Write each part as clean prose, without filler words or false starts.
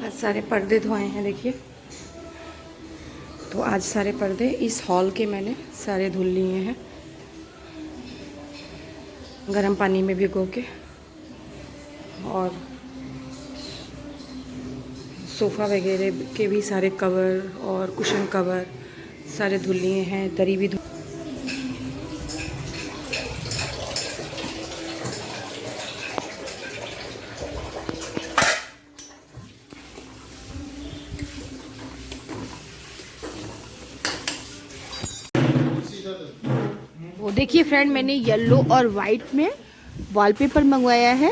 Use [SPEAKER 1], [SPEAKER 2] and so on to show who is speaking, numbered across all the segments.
[SPEAKER 1] आज सारे पर्दे धोए हैं देखिए। तो आज सारे पर्दे इस हॉल के मैंने सारे धुल लिए हैं गर्म पानी में भिगो के। और सोफ़ा वगैरह के भी सारे कवर और कुशन कवर सारे धुल लिए हैं। दरी भी वो देखिए फ्रेंड, मैंने येलो और वाइट में वॉलपेपर मंगवाया है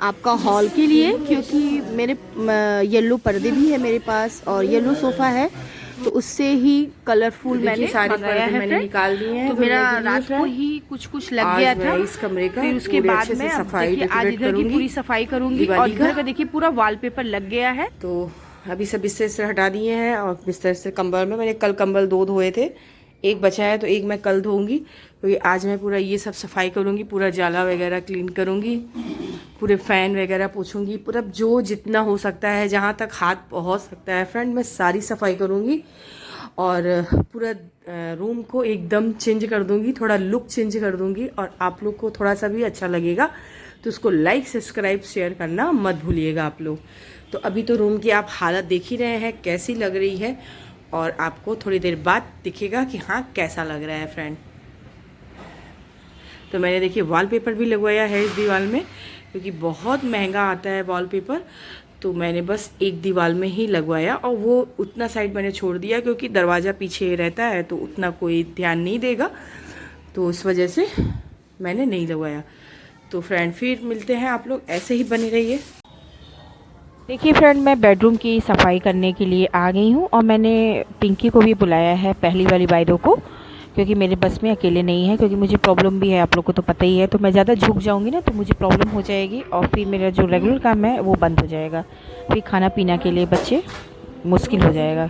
[SPEAKER 1] आपका हॉल के लिए, क्योंकि मेरे येलो पर्दे भी है मेरे पास और येलो सोफ़ा है, तो उससे ही कलरफुल मैंने सारे पर्दे मैंने निकाल दिए हैं। तो मेरा रात को ही कुछ लग गया था इस कमरे का। फिर उसके बाद में सफाई आज इधर की पूरी सफाई करूंगी और इधर का देखिए पूरा वॉलपेपर लग गया है। तो अभी सब बिस्तर से हटा दिए हैं और बिस्तर से कंबल में मैंने कल कंबल 2 धोए थे, एक बचा है तो एक मैं कल धोऊंगी, क्योंकि आज मैं पूरा ये सब सफाई करूंगी, पूरा जाला वगैरह क्लीन करूंगी, पूरे फ़ैन वगैरह पोछूंगी, पूरा जो जितना हो सकता है जहाँ तक हाथ पहुँच सकता है फ्रेंड मैं सारी सफाई करूंगी और पूरा रूम को एकदम चेंज कर दूंगी, थोड़ा लुक चेंज कर दूंगी और आप लोग को थोड़ा सा भी अच्छा लगेगा तो उसको लाइक सब्सक्राइब शेयर करना मत भूलिएगा आप लोग। तो अभी तो रूम की आप हालत देख ही रहे हैं कैसी लग रही है और आपको थोड़ी देर बाद दिखेगा कि हाँ कैसा लग रहा है फ्रेंड। तो मैंने देखिए वॉलपेपर भी लगवाया है इस दीवार में, क्योंकि बहुत महंगा आता है वॉलपेपर, तो मैंने बस एक दीवार में ही लगवाया और वो उतना साइड मैंने छोड़ दिया क्योंकि दरवाज़ा पीछे रहता है तो उतना कोई ध्यान नहीं देगा, तो उस वजह से मैंने नहीं लगवाया। तो फ्रेंड फिर मिलते हैं, आप लोग ऐसे ही बने रहिए।
[SPEAKER 2] देखिए फ्रेंड, मैं बेडरूम की सफाई करने के लिए आ गई हूँ और मैंने पिंकी को भी बुलाया है, पहली वाली बाइदो को, क्योंकि मेरे बस में अकेले नहीं है, क्योंकि मुझे प्रॉब्लम भी है, आप लोग को तो पता ही है। तो मैं ज़्यादा झुक जाऊँगी ना तो मुझे प्रॉब्लम हो जाएगी और फिर मेरा जो रेगुलर काम है वो बंद हो जाएगा, फिर खाना पीना के लिए बच्चे मुश्किल हो जाएगा,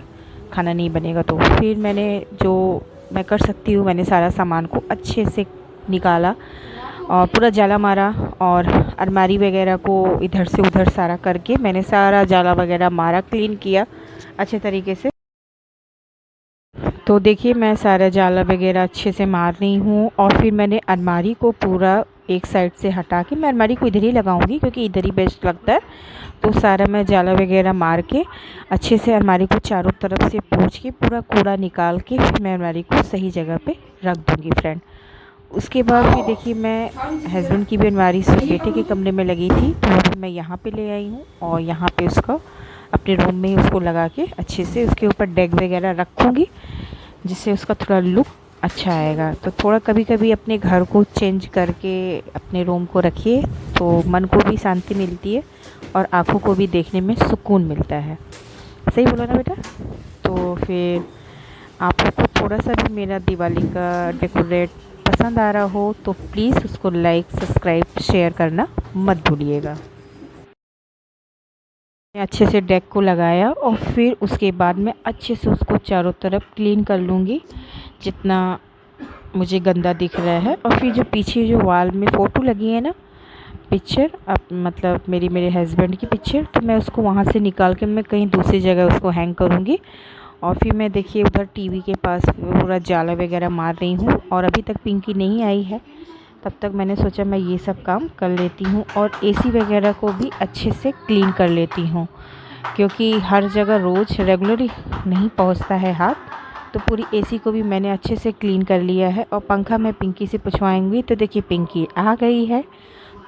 [SPEAKER 2] खाना नहीं बनेगा। तो फिर मैंने जो मैं कर सकती हूँ मैंने सारा सामान को अच्छे से निकाला और पूरा जाला मारा और अलमारी वगैरह को इधर से उधर सारा करके मैंने सारा जाला वगैरह मारा, क्लीन किया अच्छे तरीके से। तो देखिए मैं सारा जाला वगैरह अच्छे से मार रही हूँ और फिर मैंने अलमारी को पूरा एक साइड से हटा के, मैं अलमारी को इधर ही लगाऊंगी क्योंकि इधर ही बेस्ट लगता है। तो सारा मैं जाला वगैरह मार के अच्छे से अलमारी को चारों तरफ से पोंछ के पूरा कूड़ा निकाल के फिर मैं अलमारी को सही जगह पे रख दूँगी फ्रेंड। उसके बाद फिर देखिए मैं हस्बैंड की भी अलमारी से बेटे के कमरे में लगी थी, तो वो मैं यहाँ पे ले आई हूँ और यहाँ पे उसको अपने रूम में ही उसको लगा के अच्छे से उसके ऊपर डेक वगैरह रखूँगी, जिससे उसका थोड़ा लुक अच्छा आएगा। तो थोड़ा कभी कभी अपने घर को चेंज करके अपने रूम को रखिए तो मन को भी शांति मिलती है और आँखों को भी देखने में सुकून मिलता है। सही बोला ना बेटा? तो फिर आप लोग को थोड़ा सा भी मेरा दिवाली का डेकोरेट पसंद आ रहा हो तो प्लीज़ उसको लाइक सब्सक्राइब शेयर करना मत भूलिएगा। मैं अच्छे से डेक को लगाया और फिर उसके बाद मैं अच्छे से उसको चारों तरफ क्लीन कर लूँगी जितना मुझे गंदा दिख रहा है। और फिर जो पीछे जो वॉल में फ़ोटो लगी है ना, पिक्चर, अब मतलब मेरे हस्बैंड की पिक्चर, तो मैं उसको वहाँ से निकाल के मैं कहीं दूसरी जगह उसको हैंग करूँगी। और फिर मैं देखिए उधर टीवी के पास पूरा जाला वगैरह मार रही हूँ और अभी तक पिंकी नहीं आई है, तब तक मैंने सोचा मैं ये सब काम कर लेती हूँ और एसी वगैरह को भी अच्छे से क्लीन कर लेती हूँ, क्योंकि हर जगह रोज़ रेगुलर नहीं पहुँचता है हाथ। तो पूरी एसी को भी मैंने अच्छे से क्लीन कर लिया है और पंखा मैं पिंकी से पूछवाऊँगी। तो देखिए पिंकी आ गई है,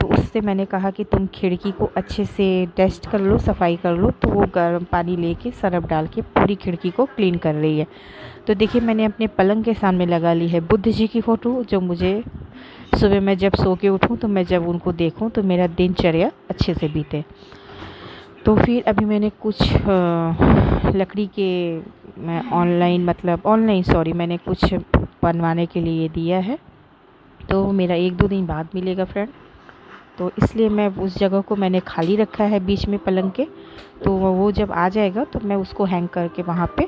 [SPEAKER 2] तो उससे मैंने कहा कि तुम खिड़की को अच्छे से डस्ट कर लो, सफाई कर लो। तो वो गर्म पानी लेके सरफ डाल के पूरी खिड़की को क्लीन कर रही है। तो देखिए मैंने अपने पलंग के सामने लगा ली है बुद्ध जी की फ़ोटो, जो मुझे सुबह मैं जब सो के उठूँ तो मैं जब उनको देखूँ तो मेरा दिनचर्या अच्छे से बीते। तो फिर अभी मैंने कुछ लकड़ी के मैंने कुछ बनवाने के लिए दिया है, तो मेरा 1-2 दिन बाद मिलेगा फ्रेंड। तो इसलिए मैं उस जगह को मैंने खाली रखा है बीच में पलंग के, तो वो जब आ जाएगा तो मैं उसको हैंग करके वहाँ पे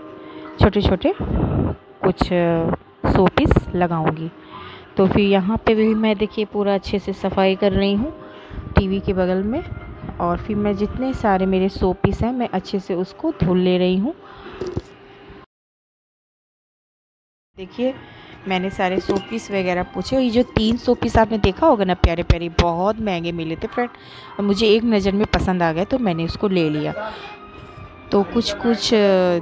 [SPEAKER 2] छोटे छोटे कुछ शो पीस लगाऊंगी। तो फिर यहाँ पे भी मैं देखिए पूरा अच्छे से सफाई कर रही हूँ टीवी के बगल में और फिर मैं जितने सारे मेरे शो पीस हैं मैं अच्छे से उसको धुल ले रही हूँ। देखिए मैंने सारे शो पीस वगैरह पूछे, और ये जो 3 शो पीस आपने देखा होगा ना प्यारे प्यारे, बहुत महंगे मिले थे फ्रेंड, और मुझे एक नज़र में पसंद आ गया तो मैंने उसको ले लिया। तो कुछ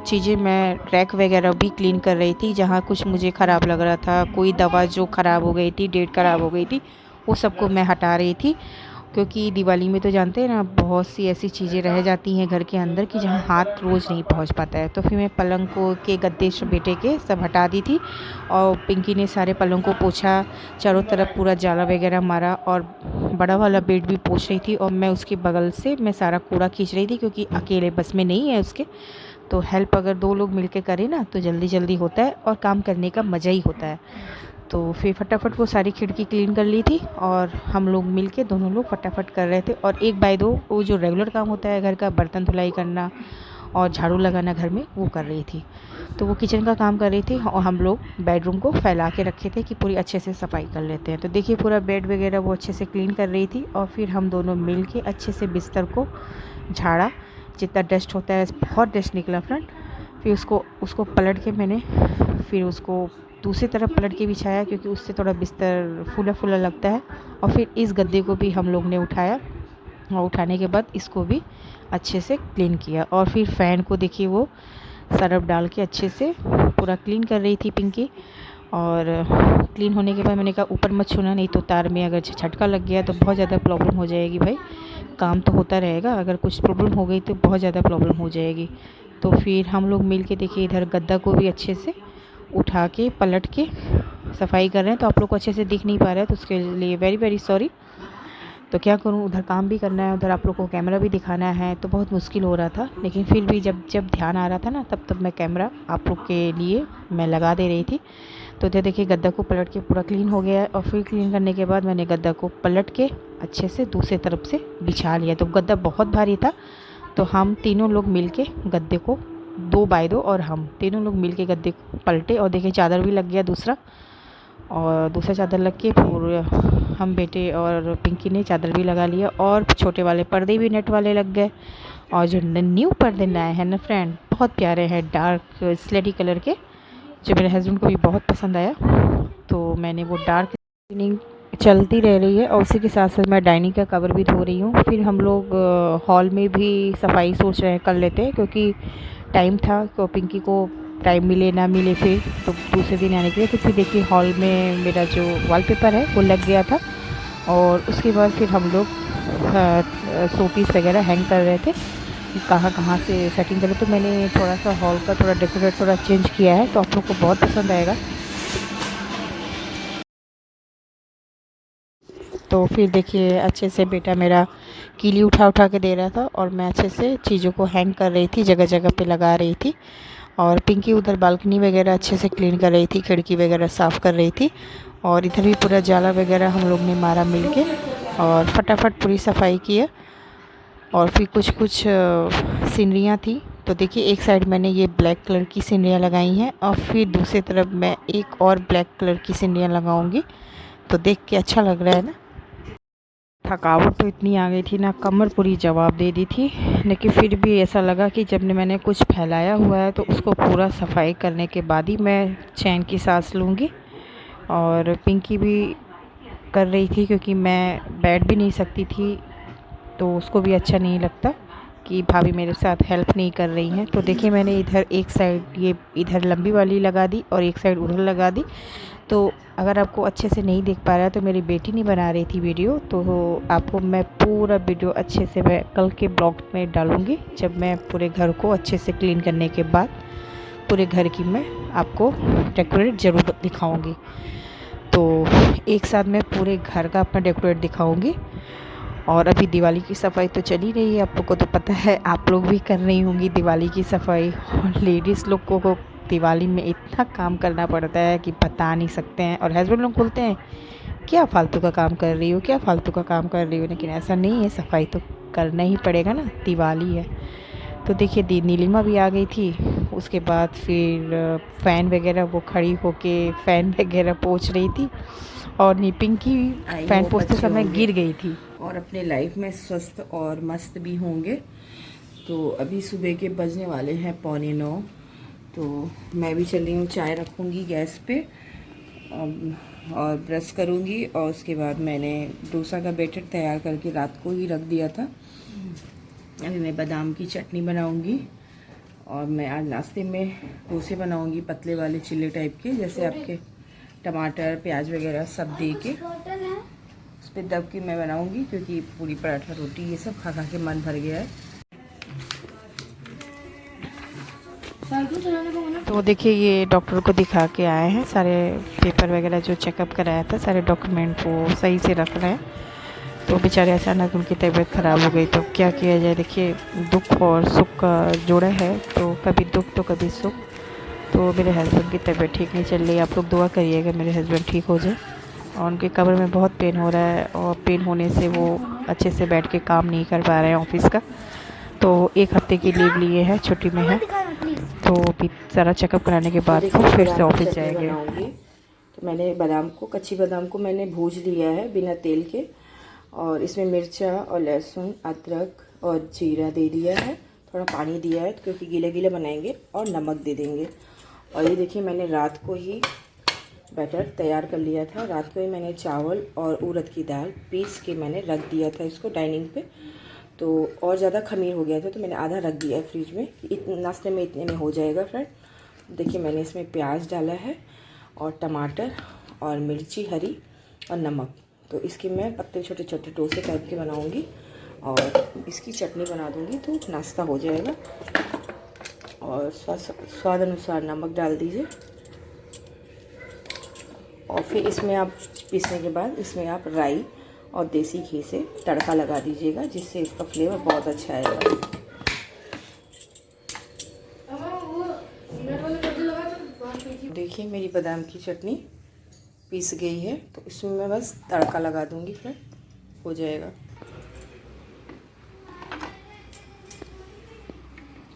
[SPEAKER 2] चीज़ें मैं रैक वगैरह भी क्लीन कर रही थी, जहाँ कुछ मुझे ख़राब लग रहा था, कोई दवा जो ख़राब हो गई थी, डेट ख़राब हो गई थी, वो सबको मैं हटा रही थी। क्योंकि दिवाली में तो जानते हैं ना बहुत सी ऐसी चीज़ें रह जाती हैं घर के अंदर कि जहाँ हाथ रोज़ नहीं पहुँच पाता है। तो फिर मैं पलंग को के गद्दे बेटे के सब हटा दी थी, और पिंकी ने सारे पलंग को पोंछा, चारों तरफ पूरा जाला वगैरह मारा, और बड़ा वाला बेड भी पोंछ रही थी, और मैं उसके बगल से मैं सारा कूड़ा खींच रही थी, क्योंकि अकेले बस में नहीं है उसके, तो हेल्प अगर 2 लोग मिलके करें ना तो जल्दी जल्दी होता है और काम करने का मज़ा ही होता है। तो फिर फटाफट वो सारी खिड़की क्लीन कर ली थी, और हम लोग मिलके दोनों लोग फटाफट कर रहे थे। और एक बाय दो वो जो रेगुलर काम होता है घर का, बर्तन धुलाई करना और झाड़ू लगाना घर में, वो कर रही थी। तो वो किचन का काम कर रही थी, और हम लोग बेडरूम को फैला के रखे थे कि पूरी अच्छे से सफाई कर लेते हैं। तो देखिए पूरा बेड वगैरह वो अच्छे से क्लीन कर रही थी, और फिर हम दोनों मिल के अच्छे से बिस्तर को झाड़ा, जितना डस्ट होता है, बहुत डस्ट निकला फ्रेंड। फिर उसको पलट के मैंने फिर उसको दूसरी तरफ पलट के बिछाया, क्योंकि उससे थोड़ा बिस्तर फूला फूला लगता है। और फिर इस गद्दे को भी हम लोग ने उठाया, और उठाने के बाद इसको भी अच्छे से क्लीन किया। और फिर फ़ैन को देखिए वो सरफ डाल के अच्छे से पूरा क्लीन कर रही थी पिंकी। और क्लीन होने के बाद मैंने कहा ऊपर मत छूना, नहीं तो तार में अगर झटका लग गया तो बहुत ज़्यादा प्रॉब्लम हो जाएगी भाई, काम तो होता रहेगा, अगर कुछ प्रॉब्लम हो गई तो बहुत ज़्यादा प्रॉब्लम हो जाएगी। तो फिर हम लोग मिल के देखिए इधर गद्दा को भी अच्छे से उठा के पलट के सफाई कर रहे हैं। तो आप लोग को अच्छे से दिख नहीं पा रहा है, तो उसके लिए वेरी वेरी सॉरी। तो क्या करूं, उधर काम भी करना है, उधर आप लोग को कैमरा भी दिखाना है, तो बहुत मुश्किल हो रहा था। लेकिन फिर भी जब ध्यान आ रहा था ना, तब मैं कैमरा आप लोग के लिए मैं लगा दे रही थी। तो इधर देखिए गद्दा को पलट के पूरा क्लीन हो गया है, और फिर क्लीन करने के बाद मैंने गद्दा को पलट के अच्छे से दूसरी तरफ से बिछा लिया। तो गद्दा बहुत भारी था, तो हम तीनों लोग मिल के गद्दे को 2 बाय 2 और हम तीनों लोग मिल के गद्दे को पलटे, और देखिए चादर भी लग गया दूसरा, और दूसरा चादर लग के पूरे हम बेटे और पिंकी ने चादर भी लगा लिया, और छोटे वाले पर्दे भी नेट वाले लग गए। और जो न्यू पर्दे लाए हैं ना फ्रेंड, बहुत प्यारे हैं, डार्क स्लेटी कलर के, जो मेरे हस्बैंड को भी बहुत पसंद आया। तो मैंने वो डार्क क्लीनिंग चलती रह रही है, और उसी के साथ साथ मैं डाइनिंग का कवर भी धो रही हूँ। फिर हम लोग हॉल में भी सफाई सोच रहे हैं कर लेते हैं, क्योंकि टाइम था, तो पिंकी को टाइम मिले ना मिले फिर तो दूसरे दिन आने के लिए। तो फिर देखिए हॉल में मेरा जो वॉलपेपर है वो लग गया था, और उसके बाद फिर हम लोग शो पीस वगैरह हैंग कर रहे थे कि कहाँ से सेटिंग करें। तो मैंने थोड़ा सा हॉल का थोड़ा डेकोरेट थोड़ा चेंज किया है, तो आप लोग को बहुत पसंद आएगा। तो फिर देखिए अच्छे से बेटा मेरा कीली उठा के दे रहा था, और मैं अच्छे से चीज़ों को हैंग कर रही थी, जगह जगह पे लगा रही थी। और पिंकी उधर बालकनी वगैरह अच्छे से क्लीन कर रही थी, खिड़की वगैरह साफ़ कर रही थी। और इधर भी पूरा जाला वगैरह हम लोग ने मारा मिल के, और फटाफट पूरी सफाई किया। और फिर कुछ सीनरियाँ थी, तो देखिए एक साइड मैंने ये ब्लैक कलर की सीनरियाँ लगाई हैं, और फिर दूसरी तरफ मैं एक और ब्लैक कलर की सीनरियाँ लगाऊंगी। तो देख के अच्छा लग रहा है ना। थकावट तो इतनी आ गई थी ना, कमर पूरी जवाब दे दी थी, लेकिन फिर भी ऐसा लगा कि जब मैंने कुछ फैलाया हुआ है तो उसको पूरा सफाई करने के बाद ही मैं चैन की सांस लूँगी। और पिंकी भी कर रही थी, क्योंकि मैं बैठ भी नहीं सकती थी, तो उसको भी अच्छा नहीं लगता कि भाभी मेरे साथ हेल्प नहीं कर रही हैं। तो देखिए मैंने इधर एक साइड ये इधर लंबी वाली लगा दी, और एक साइड उधर लगा दी। तो अगर आपको अच्छे से नहीं देख पा रहा है, तो मेरी बेटी नहीं बना रही थी वीडियो, तो आपको मैं पूरा वीडियो अच्छे से मैं कल के ब्लॉग में डालूँगी, जब मैं पूरे घर को अच्छे से क्लीन करने के बाद पूरे घर की मैं आपको डेकोरेट ज़रूर दिखाऊँगी। तो एक साथ मैं पूरे घर का अपना डेकोरेट दिखाऊँगी। और अभी दिवाली की सफाई तो चली रही है, आप लोग को तो पता है, आप लोग भी कर रही होंगी दिवाली की सफाई। और लेडीज़ लोग को दिवाली में इतना काम करना पड़ता है कि बता नहीं सकते हैं। और हस्बैंड लोग बोलते हैं क्या फालतू का काम कर रही हो, क्या फालतू का काम कर रही हो, लेकिन ऐसा नहीं है, सफाई तो करना ही पड़ेगा ना, दिवाली है। तो देखिए नीलिमा भी आ गई थी, उसके बाद फिर फ़ैन वगैरह वो खड़ी होके फ़ैन वगैरह पोंछ रही थी, और पिंकी फ़ैन पोंछते समय गिर गई थी।
[SPEAKER 1] और अपने लाइफ में स्वस्थ और मस्त भी होंगे। तो अभी सुबह के बजने वाले हैं 8:45, तो मैं भी चल रही हूँ, चाय रखूँगी गैस पे और ब्रश करूँगी। और उसके बाद मैंने डोसा का बैटर तैयार करके रात को ही रख दिया था। अभी मैं बादाम की चटनी बनाऊँगी और मैं आज नाश्ते में डोसे बनाऊँगी, पतले वाले चिल्ले टाइप के, जैसे आपके टमाटर प्याज वगैरह सब दे के उस पर दब के मैं बनाऊँगी, क्योंकि पूरी पराठा रोटी ये सब खा खा के मन भर गया है।
[SPEAKER 2] तो देखिए ये डॉक्टर को दिखा के आए हैं, सारे पेपर वगैरह जो चेकअप कराया था सारे डॉक्यूमेंट वो सही से रख रहे हैं। तो बेचारे अचानक उनकी तबीयत ख़राब हो गई, तो क्या किया जाए। देखिए दुख और सुख का जोड़ा है, तो कभी दुख तो कभी सुख। तो मेरे हस्बैंड की तबीयत ठीक नहीं चल रही, आप लोग दुआ करिएगा मेरे हस्बैंड ठीक हो जाए। और उनके कमर में बहुत पेन हो रहा है, और पेन होने से वो अच्छे से बैठ के काम नहीं कर पा रहे हैं ऑफिस का। तो 1 हफ्ते की लीव लिए है, छुट्टी में है। तो भी सारा चेकअप कराने के बाद तो फिर से ऑफिस जाएंगे।
[SPEAKER 1] तो मैंने बादाम को, कच्ची बादाम को मैंने भूज लिया है बिना तेल के, और इसमें मिर्चा और लहसुन अदरक और जीरा दे दिया है, थोड़ा पानी दिया है क्योंकि गीले गीले बनाएंगे, और नमक दे देंगे। और ये देखिए मैंने रात को ही बैटर तैयार कर लिया था। रात को ही मैंने चावल और उड़द की दाल पीस के मैंने रख दिया था इसको डाइनिंग पे। तो और ज़्यादा खमीर हो गया था, तो मैंने आधा रख दिया है फ्रिज में। नाश्ते में इतने में हो जाएगा फ्रेंड। देखिए मैंने इसमें प्याज डाला है और टमाटर और मिर्ची हरी और नमक। तो इसके मैं पत्ते छोटे छोटे डोसे टाइप के बनाऊंगी और इसकी चटनी बना दूंगी, तो नाश्ता हो जाएगा। और स्वाद अनुसार नमक डाल दीजिए। और फिर इसमें आप पीसने के बाद इसमें आप राई और देसी घी से तड़का लगा दीजिएगा, जिससे इसका फ्लेवर बहुत अच्छा आएगा। देखिए मेरी बादाम की चटनी पीस गई है, तो इसमें मैं बस तड़का लगा दूंगी, फिर हो जाएगा।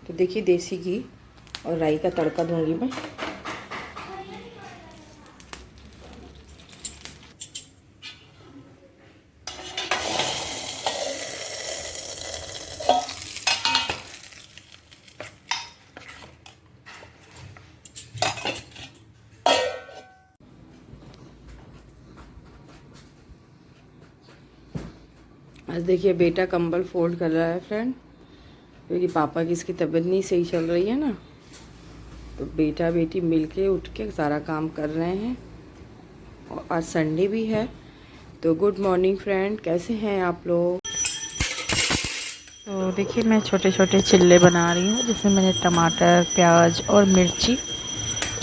[SPEAKER 1] तो देखिए देसी घी और राई का तड़का दूंगी मैं। आज देखिए बेटा कंबल फोल्ड कर रहा है फ्रेंड, क्योंकि पापा की इसकी तबीयत नहीं सही चल रही है ना। तो बेटा बेटी मिलके उठ के सारा काम कर रहे हैं। और आज संडे भी है। तो गुड मॉर्निंग फ्रेंड, कैसे हैं आप लोग।
[SPEAKER 2] तो देखिए मैं छोटे छोटे चिल्ले बना रही हूँ, जिसमें मैंने टमाटर प्याज और मिर्ची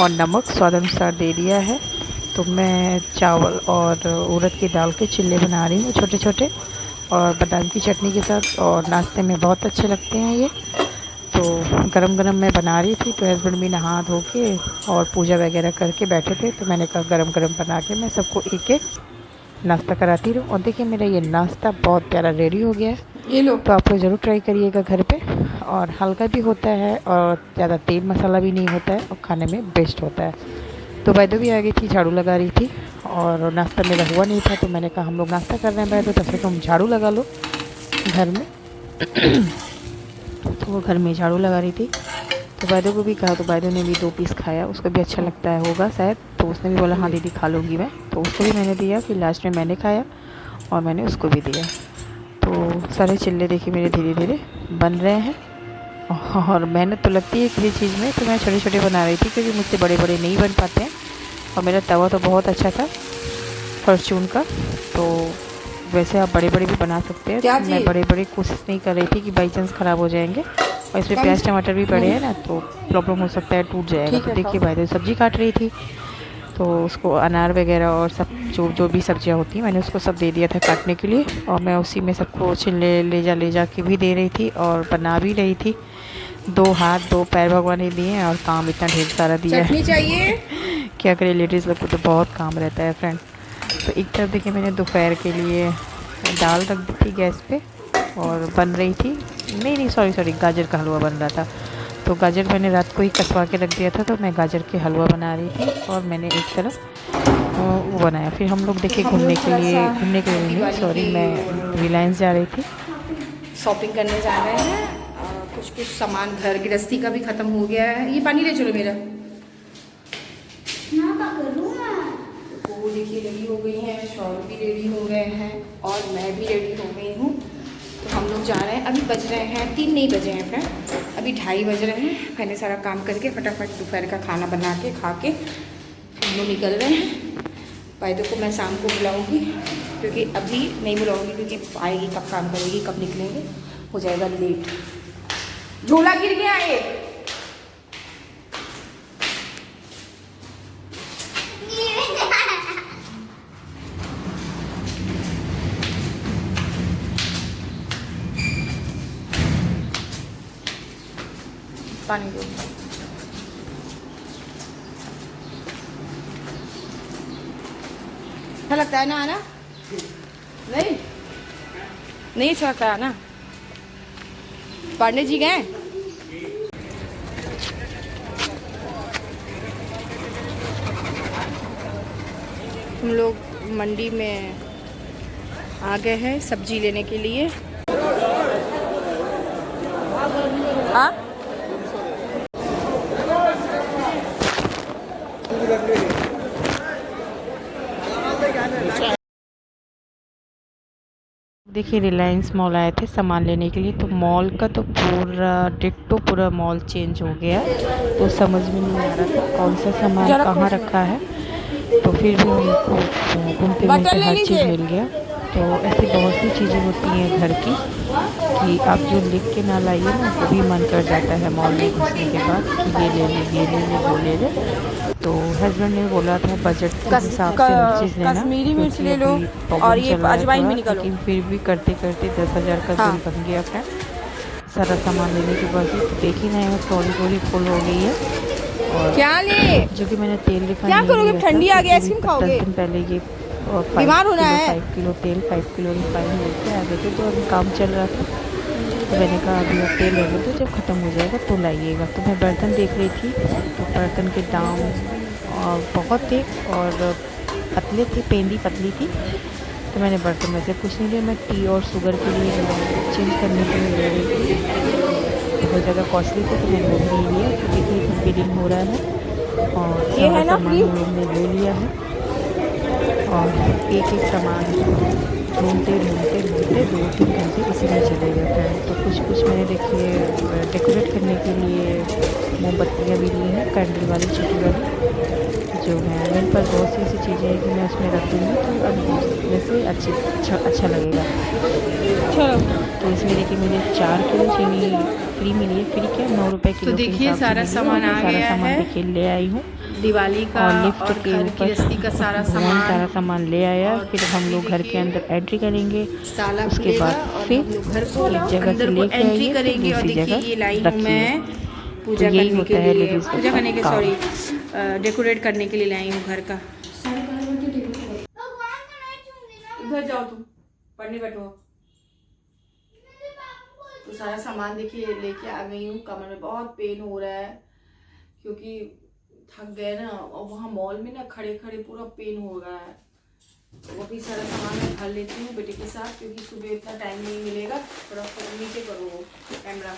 [SPEAKER 2] और नमक स्वाद अनुसार दे दिया है। तो मैं चावल और उड़द की दाल के चिल्ले बना रही हूँ छोटे छोटे, और बादाम की चटनी के साथ। और नाश्ते में बहुत अच्छे लगते हैं ये। तो गरम गरम मैं बना रही थी, तो हस्बैंड भी नहा धो के और पूजा वगैरह करके बैठे थे, तो मैंने कहा गरम गरम बना के मैं सबको एक एक नाश्ता कराती रहूँ। और देखिए मेरा ये नाश्ता बहुत प्यारा रेडी हो गया है, ये लो। तो आप लोग ज़रूर ट्राई करिएगा घर पे। और हल्का भी होता है और ज़्यादा तेल मसाला भी नहीं होता है, और खाने में बेस्ट होता है। तो बैदो भी आ गई थी, झाड़ू लगा रही थी, और नाश्ता मेरा हुआ नहीं था, तो मैंने कहा हम लोग नाश्ता कर रहे हैं बैदो, तब से तुम झाड़ू लगा लो घर में। तो वो घर में झाड़ू लगा रही थी। तो बैदो को भी कहा, तो बैदो ने भी 2 पीस खाया, उसको भी अच्छा लगता है होगा शायद। तो उसने भी बोला हाँ दीदी खा लूँगी मैं। तो उसको भी मैंने दिया, फिर लास्ट में मैंने खाया और मैंने उसको भी दिया। तो सारे चिल्ले देखिए मेरे धीरे धीरे बन रहे हैं। और मेहनत तो लगती है किसी चीज़ में, तो मैं छोटे छोटे बना रही थी, क्योंकि मुझसे बड़े बड़े नहीं बन पाते हैं। और मेरा तवा तो बहुत अच्छा था फॉर्च्यून का। तो वैसे आप बड़े बड़े भी बना सकते हैं। तो मैं बड़े बड़े कोशिश नहीं कर रही थी कि बाई चांस ख़राब हो जाएंगे। और इसमें प्याज टमाटर भी पड़े हैं ना, तो प्रॉब्लम हो सकता है टूट जाएगा। तो देखिए भाई सब्ज़ी काट रही थी, तो उसको अनार वगैरह और सब जो भी सब्जियां होती हैं मैंने उसको सब दे दिया था काटने के लिए। और मैं उसी में सबको छिले ले जा के भी दे रही थी और बना भी रही थी। 2 हाथ 2 पैर भगवान ने दिए हैं, और काम इतना ढेर सारा दिया है। चाहिए क्या करें, लेडीज़ लोग को तो बहुत काम रहता है फ्रेंड। तो एक तरफ देखिए मैंने दोपहर के लिए दाल रख दी थी गैस पे, और बन रही थी, नहीं सॉरी गाजर का हलवा बन रहा था। तो गाजर मैंने रात को ही कसवा के रख दिया था, तो मैं गाजर के हलवा बना रही थी। और मैंने एक तरफ वो बनाया। फिर हम लोग देखे घूमने के लिए नहीं, सॉरी, मैं रिलायंस जा रही थी,
[SPEAKER 1] शॉपिंग करने जा रहे हैं। कुछ सामान घर गृहस्थी का भी ख़त्म हो गया है। ये पानी ले चलो मेरा। वो देखिए रेडी हो गई हैं, शौर्य भी रेडी हो गए हैं और मैं भी रेडी हो गई हूँ। तो हम लोग जा रहे हैं। अभी बज रहे हैं 3 नहीं बजे हैं फ्रेंड, अभी 2:30 बज रहे हैं। मैंने सारा काम करके फटाफट दोपहर का खाना बना के खा के हम लोग निकल रहे हैं। वायदो को मैं शाम को बुलाऊँगी, क्योंकि अभी नहीं बुलाऊँगी क्योंकि आएगी कब, काम करेगी कब, निकलेंगे, हो जाएगा लेट। झोला गिर गया है। पानी दो। अच्छा लगता है ना आना? नहीं नहीं अच्छा लगता है ना? पांडे जी गए? हम लोग मंडी में आ गए हैं सब्जी लेने के लिए। हाँ
[SPEAKER 2] देखिए रिलायंस मॉल आए थे सामान लेने के लिए, तो मॉल का तो पूरा डिट्टो पूरा मॉल चेंज हो गया, तो समझ में नहीं आ रहा था कौन सा सामान कहाँ रखा है। तो फिर भी हमको घूमते घूमते हर चीज़ मिल गया। तो ऐसी बहुत सी चीज़ें होती हैं घर की कि आप जो लिख के ना लाइए ना, वो भी मन कर जाता है मॉल में घुसने के बाद कि ये ले ले, ये ले ले, वो ले ले। तो हस्बैंड ने बोला था बजट के हिसाब से हर चीज़ लेना,
[SPEAKER 1] कश्मीरी मिर्च ले लो और ये अजवाइन भी निकालो।
[SPEAKER 2] लेकिन फिर भी करते करते 10,000 का बिल बन गया फ्रेंड। सारा सामान लेने के बाद देखी ना, थोड़ी फुल हो गई है। और
[SPEAKER 1] क्या ले,
[SPEAKER 2] जो कि मैंने तेल रिफाइंड
[SPEAKER 1] क्या करोगे? ठंडी आ गई, आइसक्रीम खाओगे?
[SPEAKER 2] 10 दिन पहले ये
[SPEAKER 1] बीमार होना है।
[SPEAKER 2] 5 किलो तेल 5 किलो रिफाइंड लेके आ गए थे, तो अभी काम चल रहा था। तो मैंने कहा अभी आप तेल ले लो, तो जब ख़त्म हो जाएगा तो लाइएगा। तो मैं बर्तन देख रही थी, तो बर्तन के दाम बहुत थे और पतले थे, पेंदी पतली थी। तो मैंने बर्तन में से कुछ नहीं लिया, मैं टी और शुगर के लिए चेंज करने के लिए ले रही थी। बहुत ज़्यादा कॉस्टली थे, तो मैंने वो भी नहीं लिया क्योंकि इसमें बिलिंग हो रहा है और
[SPEAKER 1] ये है ना फ्री,
[SPEAKER 2] हमने ले लिया है। और एक सामान ढूंढते 2-3 घंटे इसी में चले गए थे। तो कुछ मैंने देखिए डेकोरेट करने के लिए मोमबत्तियाँ भी ली हैं, कैंडल वाली छोटी वाली जो है। मेरे पास बहुत सी ऐसी चीज़ें हैं कि मैं उसमें रख दूँगी, तो अब वैसे अच्छा लगेगा। तो इसमें देखिए मुझे 4 किलो चीनी फ्री मिली है। फ्री क्या, 9 रुपये किलो।
[SPEAKER 1] तो देखिए सारा सामान आ गया है,
[SPEAKER 2] देखिए ले आई हूँ
[SPEAKER 1] दिवाली का
[SPEAKER 2] और लिफ्ट
[SPEAKER 1] और
[SPEAKER 2] के
[SPEAKER 1] घर
[SPEAKER 2] ऊपर
[SPEAKER 1] गृहस्थी का सारा
[SPEAKER 2] सामान ले आया। फिर हम लोग घर के अंदर एंट्री करेंगे, उसके बाद फिर एक जगह से लेके
[SPEAKER 1] एंट्री करेंगे। और देखिए ये लाई हूँ मैं पूजा करने के लिए, पूजा करने के सॉरी डेकोरेट करने के लिए लाई हूँ घर का। उधर जाओ तुम, पढ़ने बैठो। तो सारा सामान देखिए लेके आ गई हूँ। कमर में बहुत पेन हो रहा है क्योंकि थक गए ना, और वहाँ मॉल में ना खड़े खड़े पूरा पेन हो रहा है। तो वो भी सारा सामान मैं भर लेती हूँ बेटे के साथ, क्योंकि सुबह इतना टाइम नहीं मिलेगा। थोड़ा फोन नीचे करो कैमरा,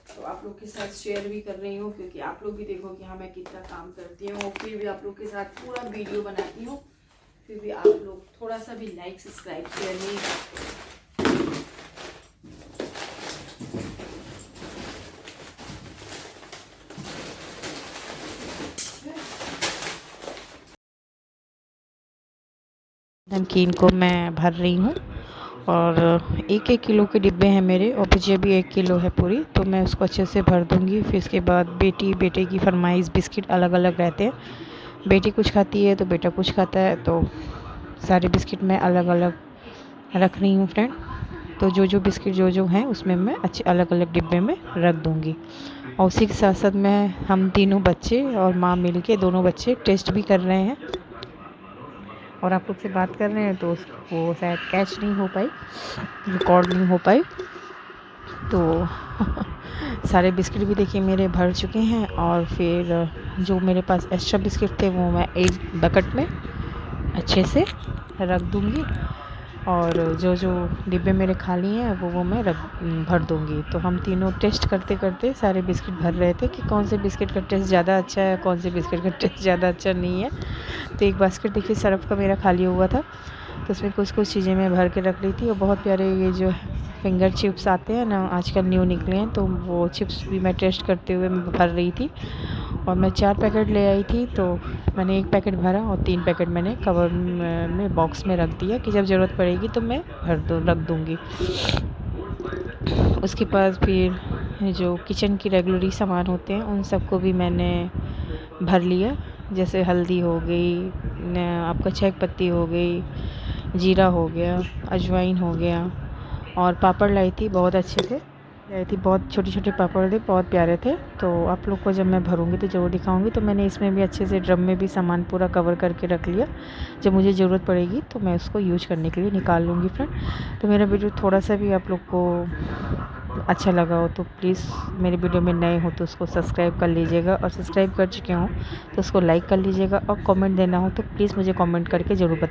[SPEAKER 1] तो आप लोग के साथ शेयर भी कर रही हूँ क्योंकि आप लोग भी देखो कि हाँ मैं कितना काम करती हूँ, और फिर भी आप लोग के साथ पूरा वीडियो बनाती हूँ, फिर भी आप लोग थोड़ा सा भी लाइक सब्सक्राइब शेयर नहीं करते।
[SPEAKER 2] नमकीन को मैं भर रही हूँ और 1-1 किलो के डिब्बे हैं मेरे, और मुझे भी 1 किलो है पूरी, तो मैं उसको अच्छे से भर दूँगी। फिर इसके बाद बेटे की फरमाइश, बिस्किट अलग अलग रहते हैं, बेटी कुछ खाती है तो बेटा कुछ खाता है, तो सारे बिस्किट मैं अलग अलग रख रही हूँ फ्रेंड। तो जो बिस्किट जो हैं उसमें मैं अच्छे अलग अलग डिब्बे में रख दूँगी। और उसी के साथ साथ मैं हम तीनों बच्चे और माँ मिल के दोनों बच्चे टेस्ट भी कर रहे हैं और आप लोग से बात कर रहे हैं, तो वो शायद कैच नहीं हो पाई, रिकॉर्ड नहीं हो पाई। तो सारे बिस्किट भी देखिए मेरे भर चुके हैं। और फिर जो मेरे पास एक्स्ट्रा बिस्किट थे वो मैं एक बकेट में अच्छे से रख दूँगी, और जो जो डिब्बे मेरे खाली हैं वो मैं भर दूँगी। तो हम तीनों टेस्ट करते करते सारे बिस्किट भर रहे थे कि कौन से बिस्किट का टेस्ट ज़्यादा अच्छा है, कौन से बिस्किट का टेस्ट ज़्यादा अच्छा नहीं है। तो एक बास्केट देखिए सरफ का मेरा खाली हुआ था, तो उसमें कुछ कुछ चीज़ें मैं भर के रख रही थी। और बहुत प्यारे ये जो फिंगर चिप्स आते हैं ना, आजकल न्यू निकले हैं, तो वो चिप्स भी मैं टेस्ट करते हुए मैं भर रही थी। और मैं 4 पैकेट ले आई थी, तो मैंने 1 पैकेट भरा और 3 पैकेट मैंने कवर में बॉक्स में रख दिया कि जब ज़रूरत पड़ेगी तो मैं रख दूँगी। उसके बाद फिर जो किचन की रेगुलरी सामान होते हैं उन सबको भी मैंने भर लिया, जैसे हल्दी हो गई, आपका छह पत्ती हो गई, जीरा हो गया, अजवाइन हो गया, और पापड़ लाई थी, बहुत अच्छे थे लाई थी, बहुत छोटे छोटे पापड़ थे, बहुत प्यारे थे। तो आप लोग को जब मैं भरूंगी तो ज़रूर दिखाऊंगी। तो मैंने इसमें भी अच्छे से ड्रम में भी सामान पूरा कवर करके रख लिया, जब मुझे ज़रूरत पड़ेगी तो मैं उसको यूज करने के लिए निकाल लूँगी फ्रेंड। तो मेरा वीडियो थोड़ा सा भी आप लोग को अच्छा लगा हो तो प्लीज़, मेरे वीडियो में नए हो तो उसको सब्सक्राइब कर लीजिएगा, और सब्सक्राइब कर चुके हों तो उसको लाइक कर लीजिएगा, और कमेंट देना हो तो प्लीज़ मुझे कमेंट करके ज़रूर बताइए।